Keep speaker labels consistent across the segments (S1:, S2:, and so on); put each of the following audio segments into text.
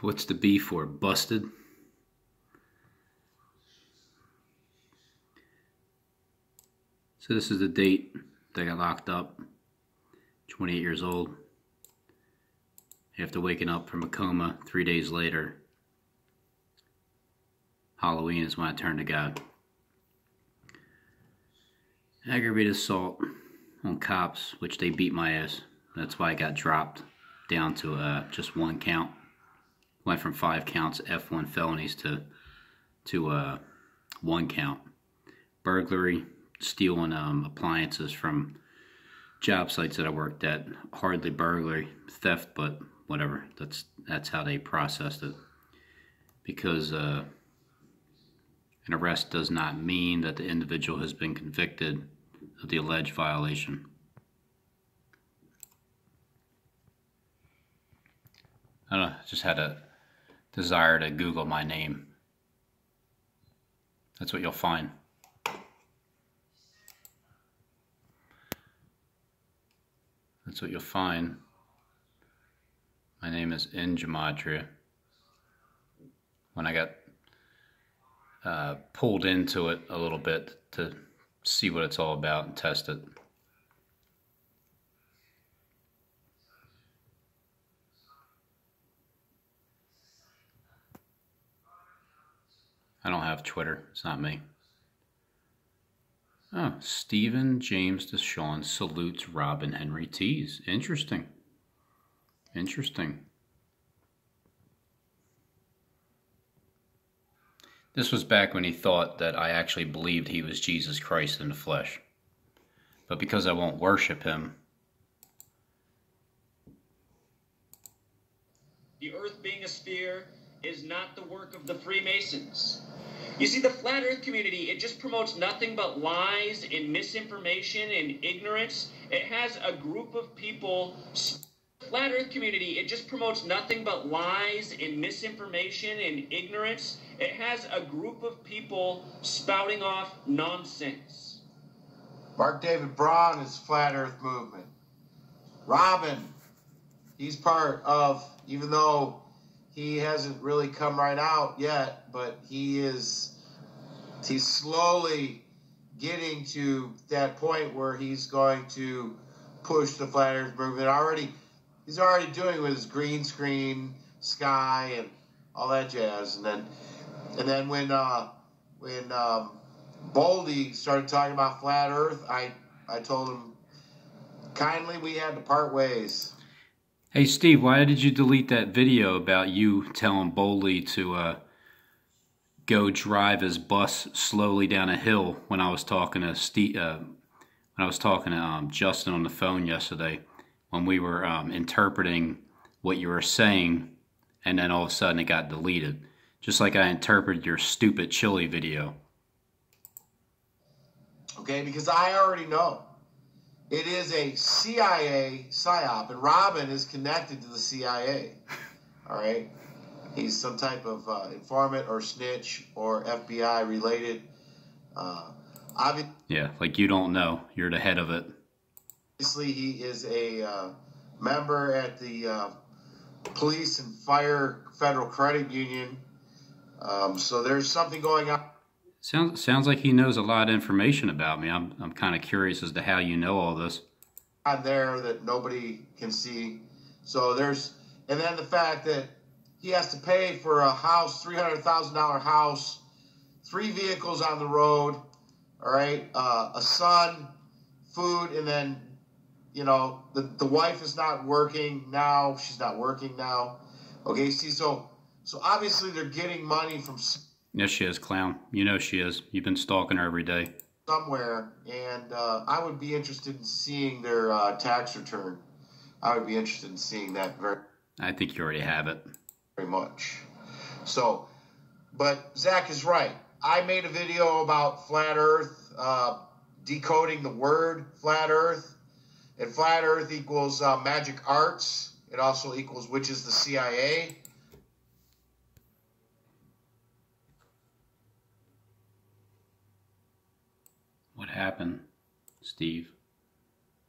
S1: What's the B for? Busted? So this is the date that I got locked up. 28 years old. After waking up from a coma 3 days later. Halloween is when I turned to God. Aggravated assault on cops, which they beat my ass. That's why I got dropped down to just one count. Went from 5 counts F1 felonies to one count. Burglary, stealing appliances from job sites that I worked at. Hardly burglary, theft, but whatever. That's how they processed it. Because an arrest does not mean that the individual has been convicted of the alleged violation. I don't know, just had a desire to Google my name. That's what you'll find. That's what you'll find. My name is in Gematria. When I got pulled into it a little bit to see what it's all about and test it. I don't have Twitter. It's not me. Oh, Stephen James DeShawn salutes Robin Henry Tees. Interesting. Interesting. This was back when he thought that I actually believed he was Jesus Christ in the flesh. But because I won't worship him.
S2: The earth being a sphere is not the work of the Freemasons. You see, the flat earth community, it just promotes nothing but lies and misinformation and ignorance. It has a group of people. Flat earth community, it just promotes nothing but lies and misinformation and ignorance. It has a group of people spouting off nonsense.
S3: Mark David Braun is flat earth movement. Robin, he's part of, even though he hasn't really come right out yet, but he's slowly getting to that point where he's going to push the flat earth movement. He's already doing it with his green screen, sky, and all that jazz. And then when Boldy started talking about flat earth, I told him kindly we had to part ways.
S1: Hey Steve, why did you delete that video about you telling Boldy to go drive his bus slowly down a hill when I was talking to Justin on the phone yesterday, when we were interpreting what you were saying, and then all of a sudden it got deleted, just like I interpreted your stupid chili video.
S3: Okay, because I already know. It is a CIA psyop, and Robin is connected to the CIA, all right? He's some type of informant or snitch or FBI related.
S1: Yeah, like you don't know. You're the head of it.
S3: Obviously, he is a member at the Police and Fire Federal Credit Union. So there's something going on.
S1: Sounds like he knows a lot of information about me. I'm kind of curious as to how you know all this.
S3: On there that nobody can see. So and then the fact that he has to pay for a house, $300,000 house, 3 vehicles on the road, all right, a son, food, and then, you know, the wife is not working now. She's not working now. Okay, see, so obviously they're getting money from
S1: Yes, she is, clown. You know she is. You've been stalking her every day.
S3: Somewhere, and I would be interested in seeing their tax return. I would be interested in seeing that
S1: I think you already have it.
S3: Very much. So, but Zach is right. I made a video about flat earth, decoding the word flat earth, and flat earth equals magic arts. It also equals which is the CIA.
S1: What happened, Steve?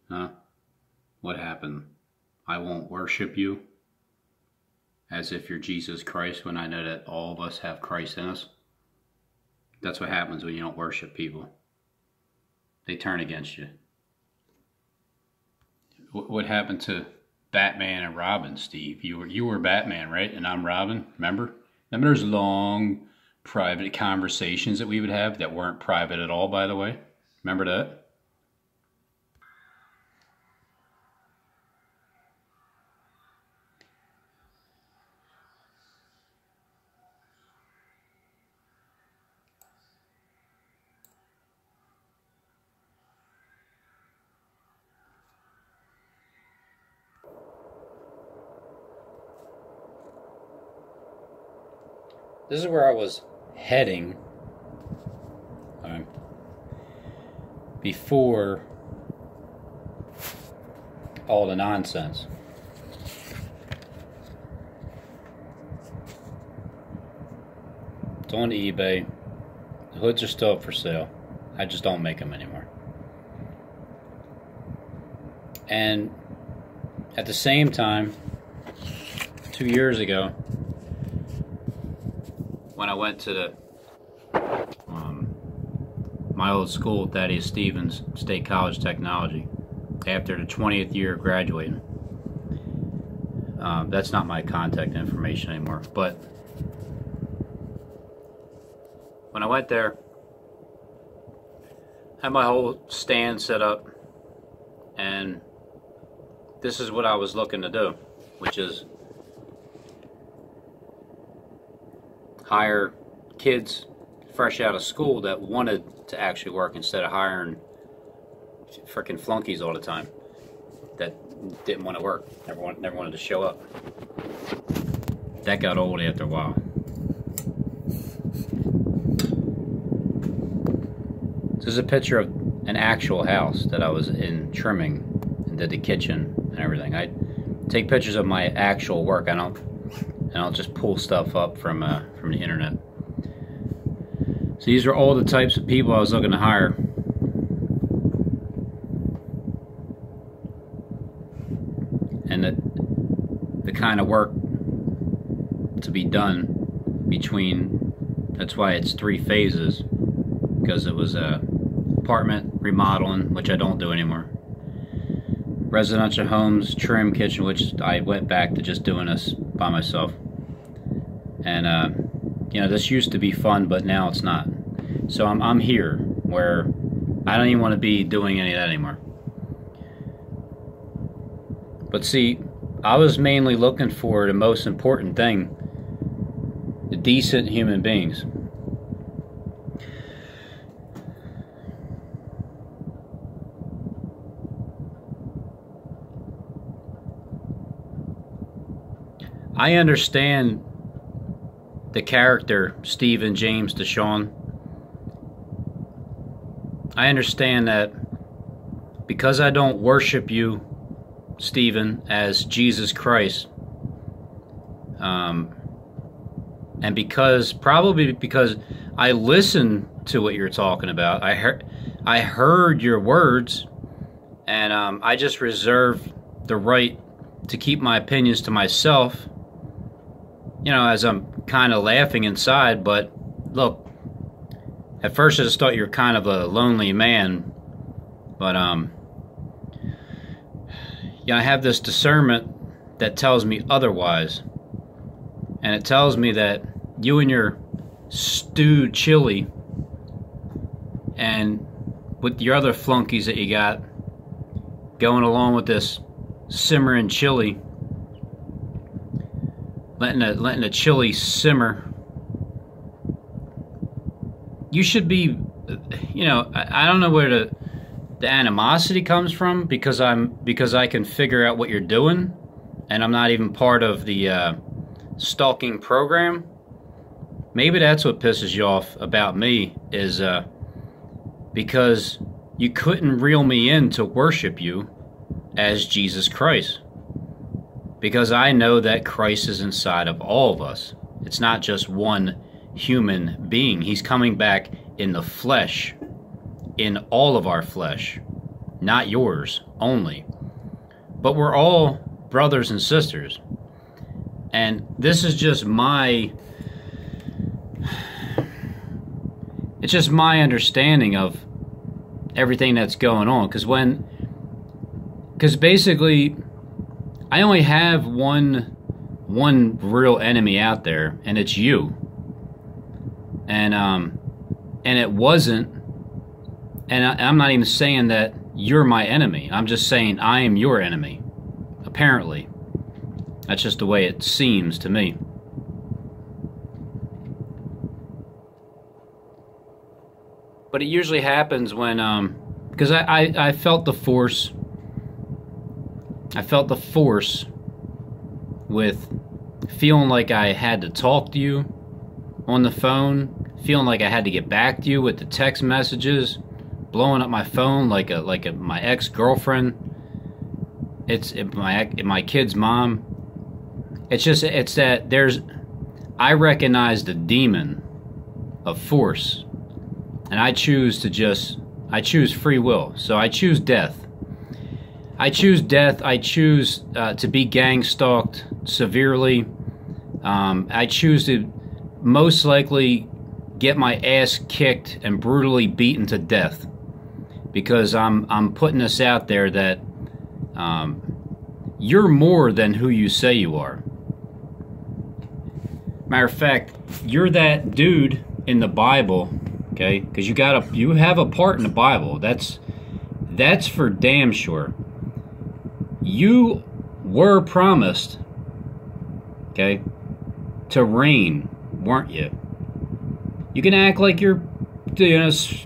S1: Huh? What happened? I won't worship you? as if you're Jesus Christ, when I know that all of us have Christ in us. That's what happens when you don't worship people. They turn against you. What happened to Batman and Robin, Steve? You were Batman, right? And I'm Robin, remember? Remember those long, private conversations that we would have that weren't private at all, by the way? Remember that? This is where I was heading before all the nonsense. It's on eBay. The hoods are still up for sale. I just don't make them anymore. And at the same time, 2 years ago, when I went to the my old school, Thaddeus Stevens State College Technology, after the 20th year of graduating. That's not my contact information anymore, but when I went there, I had my whole stand set up, and this is what I was looking to do, which is hire kids fresh out of school that wanted to actually work instead of hiring freaking flunkies all the time that didn't want to work, never wanted to show up. That got old after a while. This is a picture of an actual house that I was in trimming and did the kitchen and everything. I take pictures of my actual work. I don't just pull stuff up from the internet. So these are all the types of people I was looking to hire. And the kind of work to be done between, that's why it's 3 phases, because it was a apartment remodeling, which I don't do anymore. Residential homes, trim, kitchen, which I went back to just doing this by myself. And you know, this used to be fun, but now it's not. So I'm here where I don't even want to be doing any of that anymore. But see, I was mainly looking for the most important thing: the decent human beings. I understand the character Stephen James Deshawn. I understand that because I don't worship you, Stephen, as Jesus Christ, and probably because I listened to what you're talking about, I heard your words, and I just reserve the right to keep my opinions to myself. You know, as I'm kind of laughing inside, but look, at first I just thought you were kind of a lonely man, but yeah, I have this discernment that tells me otherwise, and it tells me that you and your stewed chili, and with your other flunkies that you got going along with this simmering chili, letting the chili simmer. You should be, you know, I don't know where the animosity comes from, because I can figure out what you're doing, and I'm not even part of the stalking program. Maybe that's what pisses you off about me, is because you couldn't reel me in to worship you as Jesus Christ. Because I know that Christ is inside of all of us. It's not just one human being. He's coming back in the flesh, in all of our flesh, not yours only. But we're all brothers and sisters. And this is just it's just my understanding of everything that's going on. Because basically, I only have one real enemy out there, and it's you. And it wasn't, and I'm not even saying that you're my enemy. I'm just saying I am your enemy, apparently. That's just the way it seems to me. But it usually happens when, because I felt the force. I felt the force with feeling like I had to talk to you on the phone, feeling like I had to get back to you with the text messages, blowing up my phone like my ex-girlfriend. It's my kid's mom. It's that I recognize the demon of force, and I choose free will. So I choose death. I choose death. I choose to be gang stalked severely. I choose to most likely get my ass kicked and brutally beaten to death, because I'm putting this out there that you're more than who you say you are. Matter of fact, you're that dude in the Bible, okay? Because you have a part in the Bible. That's for damn sure. You were promised, okay, to reign, weren't you? You can act like you're,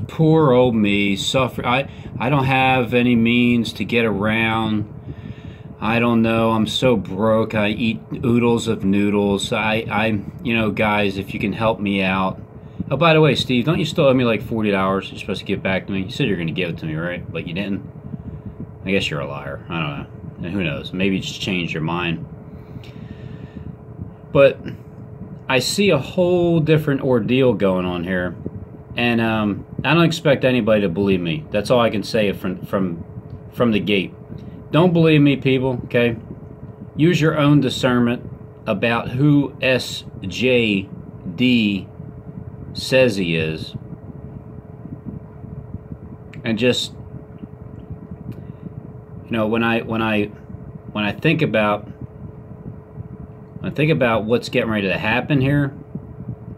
S1: poor old me, suffer. I don't have any means to get around. I don't know, I'm so broke. I eat oodles of noodles. Guys, if you can help me out. Oh, by the way, Steve, don't you still owe me like $40? You're supposed to give back to me. You said you're going to give it to me, right? But you didn't. I guess you're a liar. I don't know. And who knows? Maybe you just changed your mind. But I see a whole different ordeal going on here, and I don't expect anybody to believe me. That's all I can say from the gate. Don't believe me, people, okay? Use your own discernment about who SJD says he is, and just, when I think about what's getting ready to happen here,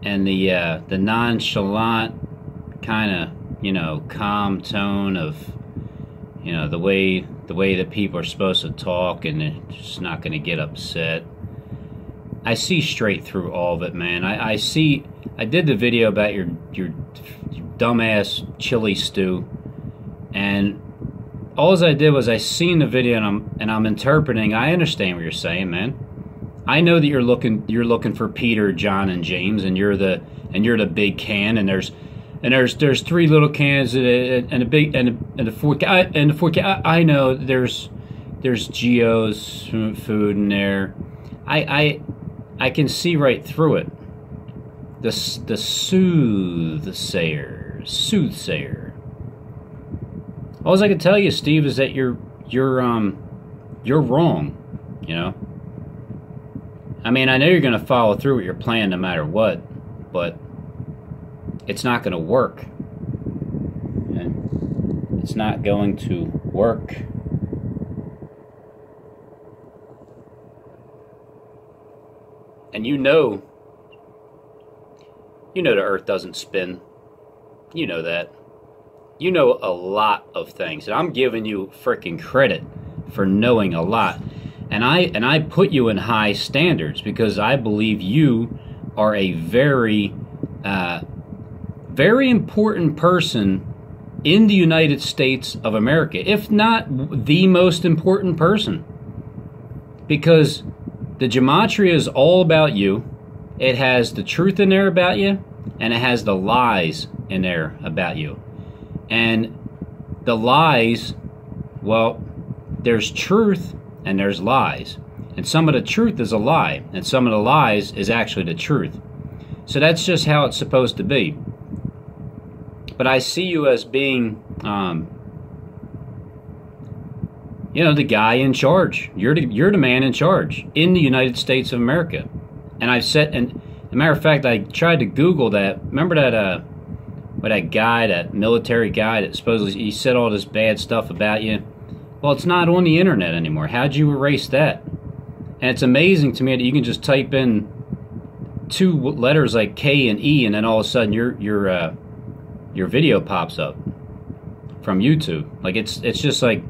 S1: and the nonchalant kind of calm tone of the way that people are supposed to talk, and they're just not going to get upset. I see straight through all of it, man. I did the video about your dumbass chili stew, and all I did was I seen the video, and I'm interpreting. I understand what you're saying, man. I know that you're looking for Peter, John, and James, and you're the big can, and there's three little cans and a big and a fourth and the fourth can. I know there's Geo's food in there. I can see right through it. The soothsayer. All I can tell you, Steve, is that you're wrong. I mean, I know you're going to follow through with your plan no matter what, but it's not going to work. Okay? It's not going to work. And you know the earth doesn't spin. You know that. You know a lot of things. And I'm giving you freaking credit for knowing a lot. And I put you in high standards because I believe you are a very, very important person in the United States of America, if not the most important person. Because the gematria is all about you. It has the truth in there about you, and it has the lies in there about you. And the lies, well, there's truth and there's lies. And some of the truth is a lie, and some of the lies is actually the truth. So that's just how it's supposed to be. But I see you as being, you know, the guy in charge. You're the man in charge in the United States of America. And I've said, and as a matter of fact, I tried to Google that. Remember that that guy, that military guy that supposedly he said all this bad stuff about you? Well, it's not on the internet anymore. How'd you erase that? And it's amazing to me that you can just type in two letters like K and E, and then all of a sudden your video pops up from YouTube. Like it's just like,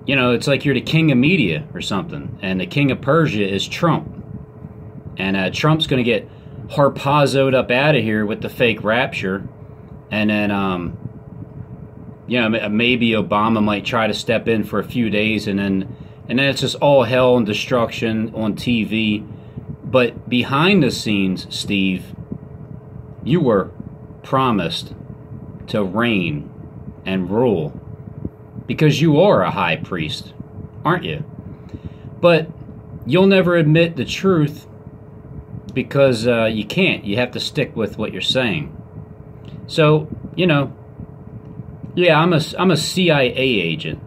S1: you know, it's like you're the king of media or something, and the king of Persia is Trump, and Trump's gonna get harpazzoed up out of here with the fake rapture, and then you know, maybe Obama might try to step in for a few days, and then it's just all hell and destruction on TV. But behind the scenes, Steve, you were promised to reign and rule because you are a high priest, aren't you? But you'll never admit the truth because you can't. You have to stick with what you're saying. So, you know, yeah, I'm a CIA agent.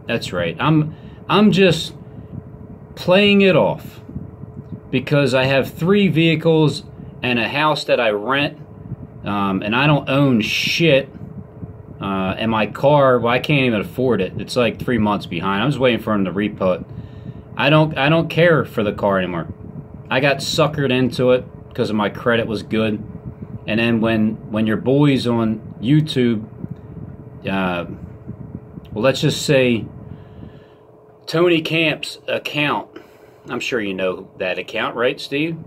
S1: That's right. I'm just playing it off because I have 3 vehicles and a house that I rent, and I don't own shit. And my car, well, I can't even afford it. It's like 3 months behind. I'm just waiting for him to repo it. I don't care for the car anymore. I got suckered into it because my credit was good. And then when your boys on YouTube, well, let's just say Tony Camp's account, I'm sure you know that account, right, Steve?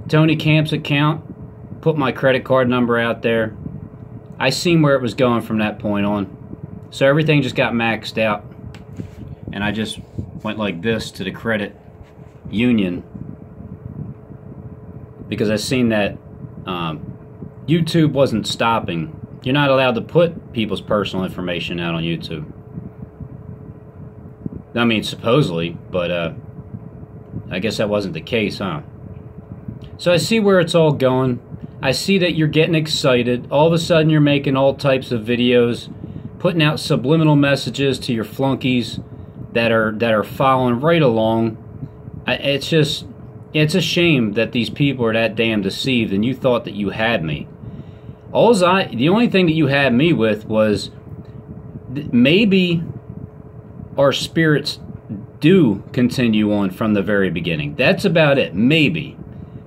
S1: Tony Camp's account, put my credit card number out there. I seen where it was going from that point on. So everything just got maxed out. And I just went like this to the credit union because I seen that YouTube wasn't stopping. You're not allowed to put people's personal information out on YouTube. I mean, supposedly, but I guess that wasn't the case, huh? So I see where it's all going. I see that you're getting excited. All of a sudden, you're making all types of videos, putting out subliminal messages to your flunkies that are following right along. It's a shame that these people are that damn deceived, and you thought that you had me. The only thing that you had me with was maybe our spirits do continue on from the very beginning. That's about it, maybe.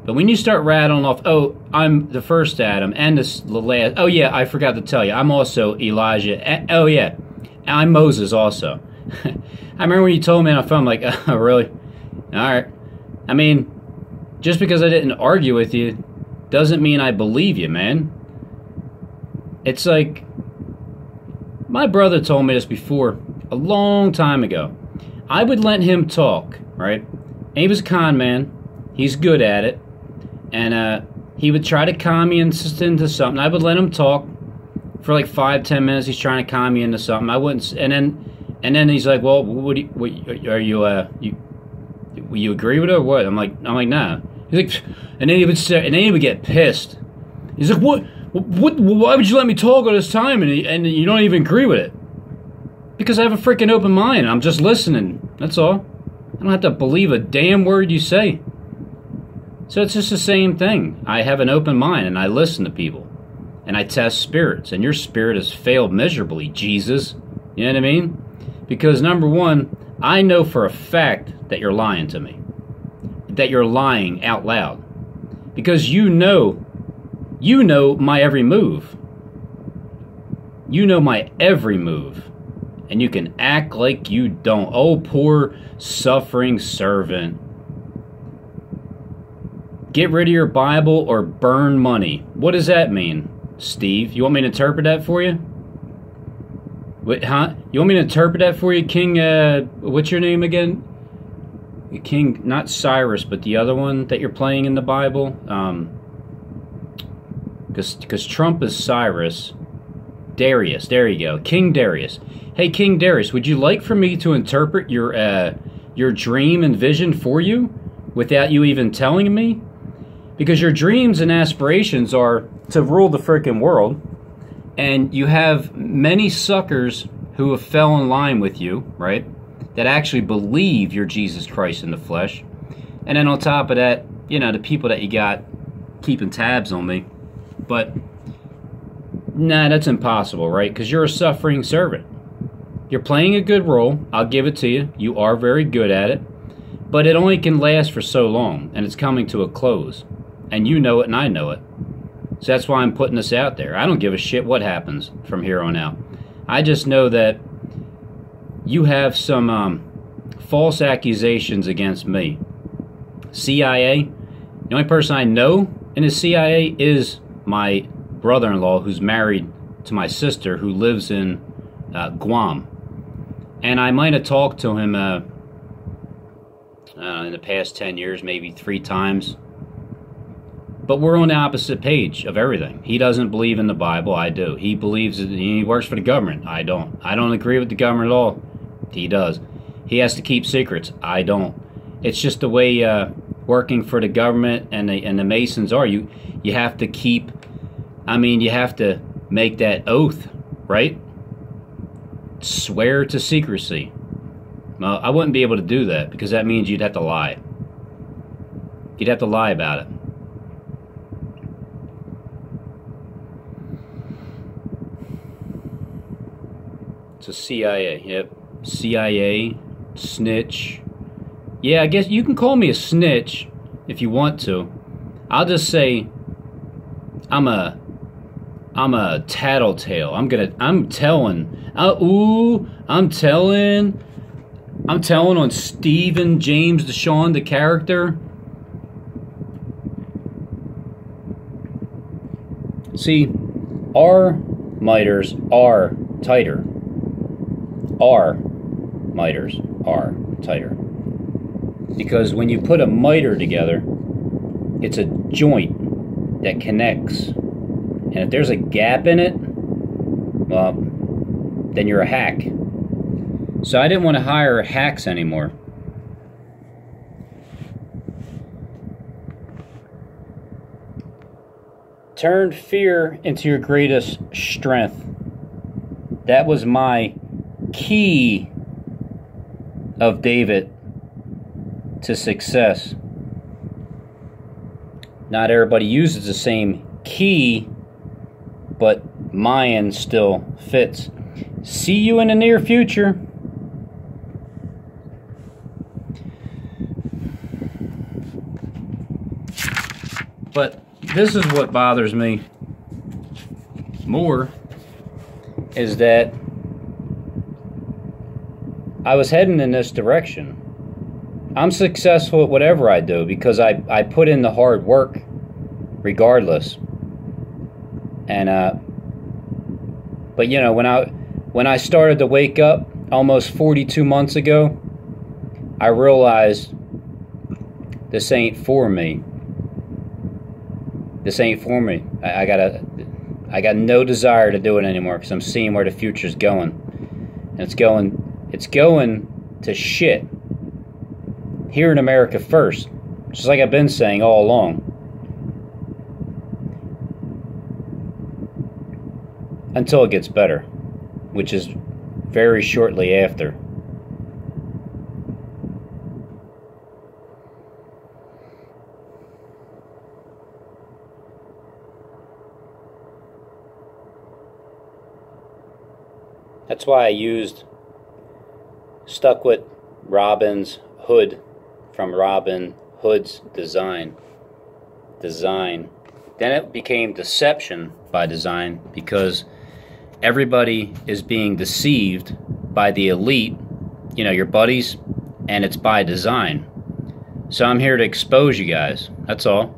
S1: But when you start rattling off, oh, I'm the first Adam and the last. Oh yeah, I forgot to tell you, I'm also Elijah. Oh yeah, I'm Moses also. I remember when you told me on the phone, I'm like, oh really? All right. I mean, just because I didn't argue with you doesn't mean I believe you, man. It's like, my brother told me this before, a long time ago. I would let him talk, right? And he was a con man. He's good at it. And he would try to con me into something. I would let him talk for like 5-10 minutes. He's trying to con me into something. I wouldn't. And then he's like, "Well, you agree with it or what?" I'm like, "Nah." He's like, and then he would say, and then he would get pissed. He's like, "What? Why would you let me talk all this time and you don't even agree with it?" Because I have a freaking open mind. I'm just listening. That's all. I don't have to believe a damn word you say. So it's just the same thing. I have an open mind and I listen to people. And I test spirits. And your spirit has failed miserably, Jesus. You know what I mean? Because number one, I know for a fact that you're lying to me. That you're lying out loud. Because you know my every move. You know my every move. And you can act like you don't. Oh, poor suffering servant. Get rid of your Bible or burn money. What does that mean, Steve? You want me to interpret that for you? What, huh? You want me to interpret that for you, King, what's your name again? King, not Cyrus, but the other one that you're playing in the Bible? Because Trump is Cyrus. Darius, there you go. King Darius. Hey, King Darius, would you like for me to interpret your dream and vision for you without you even telling me? Because your dreams and aspirations are to rule the frickin' world, and you have many suckers who have fell in line with you, right? That actually believe you're Jesus Christ in the flesh. And then on top of that, you know, the people that you got keeping tabs on me. But, nah, that's impossible, right? Because you're a suffering servant. You're playing a good role. I'll give it to you. You are very good at it. But it only can last for so long, and it's coming to a close. And you know it, and I know it. So that's why I'm putting this out there. I don't give a shit what happens from here on out. I just know that you have some false accusations against me. CIA, the only person I know in the CIA is my brother-in-law, who's married to my sister, who lives in Guam. And I might have talked to him in the past 10 years, maybe 3 times. But we're on the opposite page of everything. He doesn't believe in the Bible. I do. He believes he works for the government. I don't. I don't agree with the government at all. He does. He has to keep secrets. I don't. It's just the way working for the government and the Masons are. You have to keep. I mean, you have to make that oath, right? Swear to secrecy. Well, I wouldn't be able to do that because that means you'd have to lie. You'd have to lie about it. It's a CIA. Yep. CIA. Snitch. Yeah, I guess you can call me a snitch if you want to. I'll just say I'm a tattletale. I'm telling on Stephen James Deshawn, the character. See, our miters are tighter. Our miters are tighter. Because when you put a miter together, it's a joint that connects. And if there's a gap in it, well, then you're a hack. So I didn't want to hire hacks anymore. Turn fear into your greatest strength. That was my key of David to success. Not everybody uses the same key, but mine still fits. See you in the near future. But this is what bothers me more, is that I was heading in this direction. I'm successful at whatever I do because I put in the hard work regardless. And but you know, when I started to wake up almost 42 months ago, I realized this ain't for me. This ain't for me. I got no desire to do it anymore because I'm seeing where the future's going. And it's going to shit. Here in America first. Just like I've been saying all along. Until it gets better. Which is very shortly after. That's why I stuck with Robin's Hood from Robin Hood's design. Then it became deception by design because everybody is being deceived by the elite, you know, your buddies, and it's by design. So I'm here to expose you guys. That's all.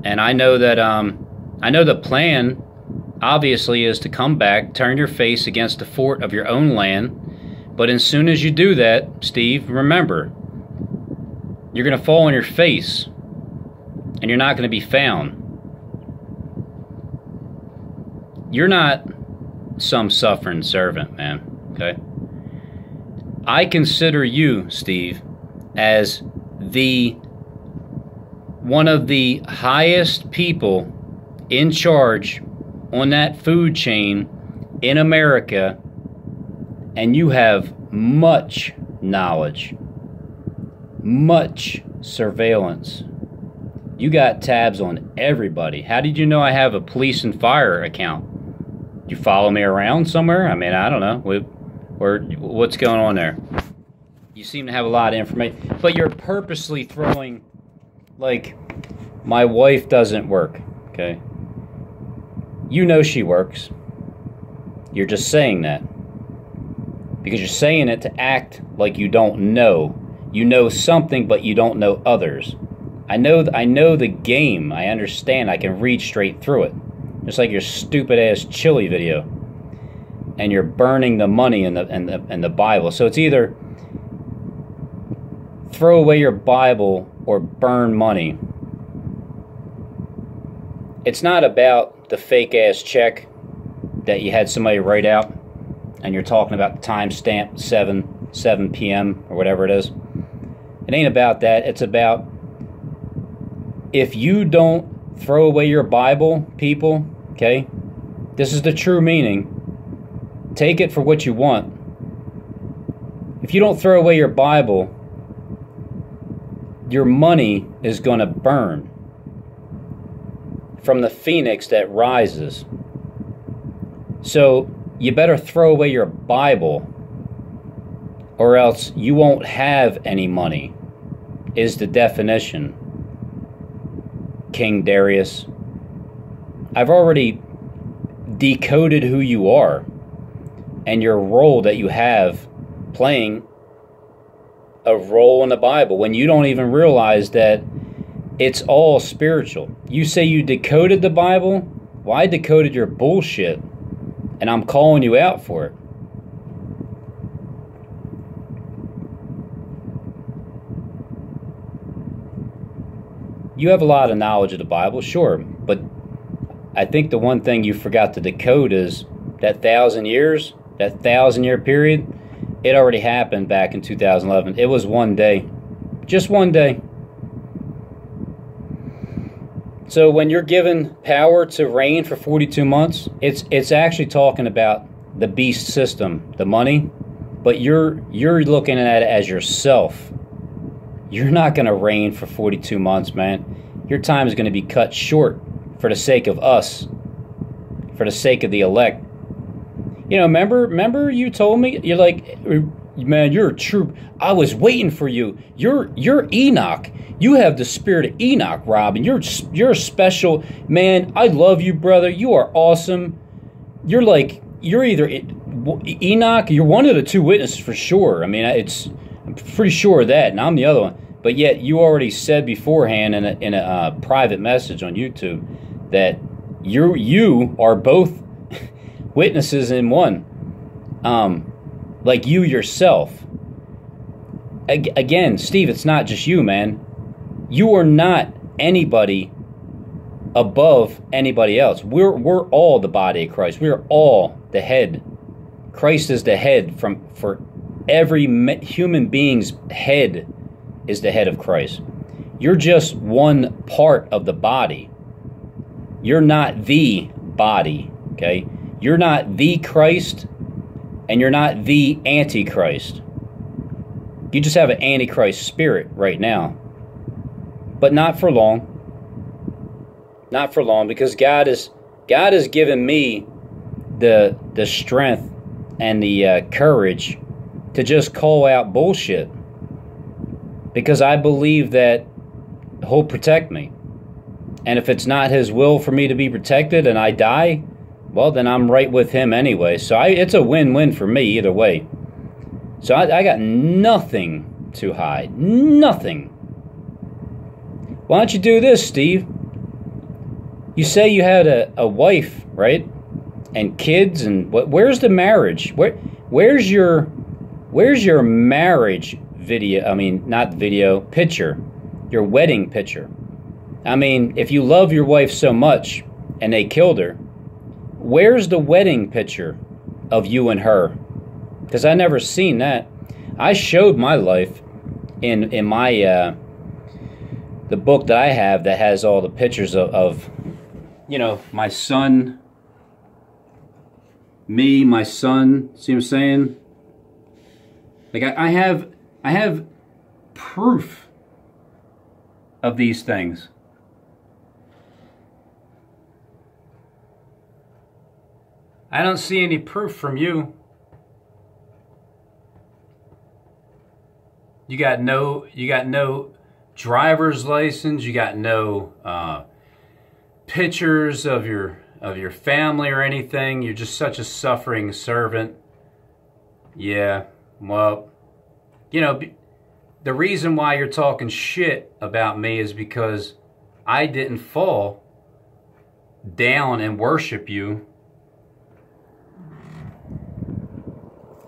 S1: And I know that I know the plan obviously is to come back, turn your face against the fort of your own land. But as soon as you do that, Steve, remember, you're going to fall on your face and you're not going to be found. You're not some suffering servant, man, okay? I consider you, Steve, as one of the highest people in charge on that food chain in America and you have much knowledge, much surveillance. You got tabs on everybody. How did you know I have a police and fire account? You follow me around somewhere? I mean, I don't know. What's going on there? You seem to have a lot of information, but you're purposely throwing, like, my wife doesn't work, okay? You know she works. You're just saying that. Because you're saying it to act like you don't know. You know something, but you don't know others. I know the game. I understand. I can read straight through it. Just like your stupid-ass chili video. And you're burning the money in the Bible. So it's either throw away your Bible or burn money. It's not about the fake-ass check that you had somebody write out and you're talking about the timestamp 7 p.m. or whatever it is. It ain't about that. It's about, if you don't throw away your Bible, people, okay, this is the true meaning. Take it for what you want. If you don't throw away your Bible, your money is going to burn from the phoenix that rises. So you better throw away your Bible, or else you won't have any money, is the definition, King Darius. I've already decoded who you are and your role that you have playing a role in the Bible when you don't even realize that it's all spiritual. You say you decoded the Bible? Well, I decoded your bullshit, and I'm calling you out for it. You have a lot of knowledge of the Bible, sure, but I think the one thing you forgot to decode is that 1,000 years, that 1,000-year period, it already happened back in 2011. It was one day. Just one day. So when you're given power to reign for 42 months, it's actually talking about the beast system, the money, but you're looking at it as yourself. You're not going to reign for 42 months, man. Your time is going to be cut short for the sake of us, for the sake of the elect. You know, remember you told me, you're like, man, you're a true, I was waiting for you. You're Enoch. You have the spirit of Enoch, Rob, and you're a special man. I love you, brother. You are awesome. You're either Enoch, you're one of the two witnesses for sure. I mean, I'm pretty sure of that, and I'm the other one. But yet you already said beforehand in a private message on YouTube that you are both witnesses in one. Like you yourself. Again, Steve, it's not just you, man. You are not anybody above anybody else. We're all the body of Christ. We're all the head. Christ is the head. For every human being's head is the head of Christ. You're just one part of the body. You're not the body, okay? You're not the Christ, and you're not the Antichrist. You just have an Antichrist spirit right now. But not for long. Not for long, because God has given me the strength and the courage to just call out bullshit. Because I believe that He'll protect me. And if it's not His will for me to be protected and I die, well, then I'm right with Him anyway. So it's a win-win for me either way. So I got nothing to hide. Nothing. Why don't you do this, Steve? You say you had a wife, right? And kids, and where's the marriage? Where's your marriage video? I mean, not video, picture. Your wedding picture. I mean, if you love your wife so much and they killed her, where's the wedding picture of you and her? Because I never seen that. I showed my life in my the book that I have that has all the pictures of you know, my son, me, my son, see what I'm saying? Like I have proof of these things. I don't see any proof from you. You got no driver's license. You got no pictures of your family or anything. You're just such a suffering servant. Yeah, well, you know, the reason why you're talking shit about me is because I didn't fall down and worship you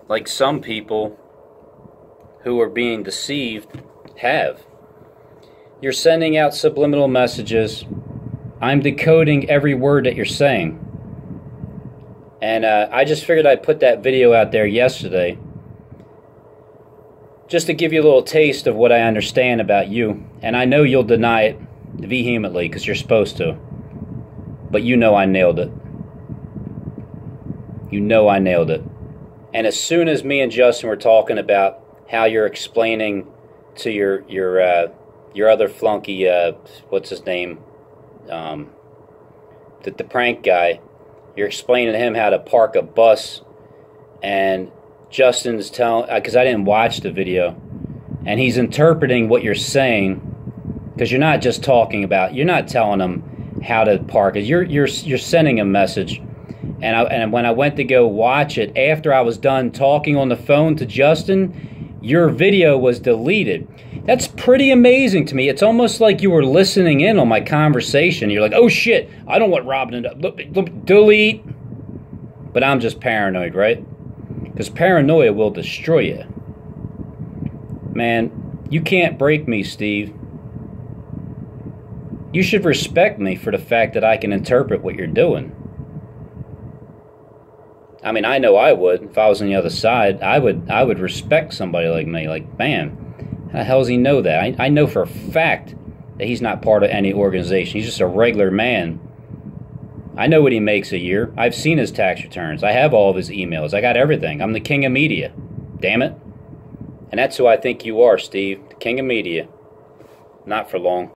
S1: like some people who are being deceived have. You're sending out subliminal messages. I'm decoding every word that you're saying. And I just figured I'd put that video out there yesterday just to give you a little taste of what I understand about you. And I know you'll deny it vehemently because you're supposed to. But you know I nailed it. You know I nailed it. And as soon as me and Justin were talking about how you're explaining to your other flunky, what's his name, the prank guy, you're explaining to him how to park a bus, and Justin's telling, because I didn't watch the video, and he's interpreting what you're saying, because you're not just talking about, you're not telling him how to park it. You're sending a message. And when I went to go watch it, after I was done talking on the phone to Justin, your video was deleted. That's pretty amazing to me. It's almost like you were listening in on my conversation. You're like, oh shit, I don't want Robin to delete. But I'm just paranoid, right? Because paranoia will destroy you. Man, you can't break me, Steve. You should respect me for the fact that I can interpret what you're doing. I mean, I know I would. If I was on the other side, I would respect somebody like me. Like, man, how the hell does he know that? I know for a fact that he's not part of any organization. He's just a regular man. I know what he makes a year. I've seen his tax returns. I have all of his emails. I got everything. I'm the king of media. Damn it. And that's who I think you are, Steve. The king of media. Not for long.